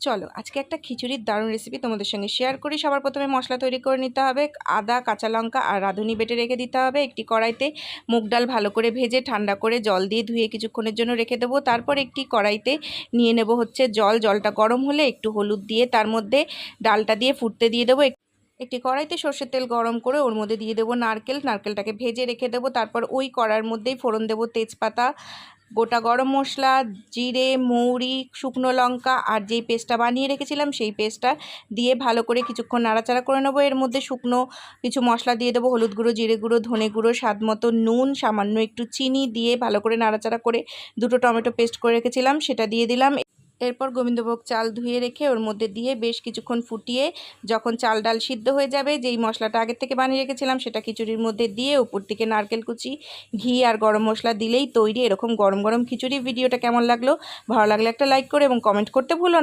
চলো আজকে একটা খিচুড়ির দারুণ রেসিপি তোমাদের সঙ্গে শেয়ার করি। সবার প্রথমে মশলা তৈরি করে নিতে হবে। আদা, কাঁচা লঙ্কা আর রাঁধুনি বেটে রেখে দিতে হবে। একটি কড়াইতে মুগ ডাল ভালো করে ভেজে ঠান্ডা করে জল দিয়ে ধুয়ে কিছুক্ষণের জন্য রেখে দেবো। তারপর একটি কড়াইতে নিয়ে নেব হচ্ছে জলটা গরম হলে একটু হলুদ দিয়ে তার মধ্যে ডালটা দিয়ে ফুটতে দিয়ে দেবো। একটি কড়াইতে সর্ষের তেল গরম করে ওর মধ্যে দিয়ে দেবো নারকেলটাকে ভেজে রেখে দেবো। তারপর ওই কড়াইয়ের মধ্যেই ফোড়ন দেবো তেজপাতা, গোটা গরম মশলা, জিরে, মৌরি, শুকনো লঙ্কা আর যেই পেস্টটা বানিয়ে রেখেছিলাম সেই পেস্টটা দিয়ে ভালো করে কিছুক্ষণ নাড়াচাড়া করে নেবো। এর মধ্যে শুকনো কিছু মশলা দিয়ে দেবো, হলুদ গুঁড়ো, জিরে গুঁড়ো, ধনে গুঁড়ো, স্বাদ মতো নুন, সামান্য একটু চিনি দিয়ে ভালো করে নাড়াচাড়া করে দুটো টমেটো পেস্ট করে রেখেছিলাম সেটা দিয়ে দিলাম। এরপর গোবিন্দভোগ চাল ধুয়ে রেখে ওর মধ্যে দিয়ে বেশ কিছুক্ষণ ফুটিয়ে যখন চাল ডাল সিদ্ধ হয়ে যাবে, যেই মশলাটা আগের থেকে বানিয়ে রেখেছিলাম সেটা খিচুড়ির মধ্যে দিয়ে উপর থেকে নারকেল কুচি, ঘি আর গরম মশলা দিলেই তৈরি এরকম গরম গরম খিচুড়ি। ভিডিওটা কেমন লাগলো? ভালো লাগলে একটা লাইক করে এবং কমেন্ট করতে ভুলো না।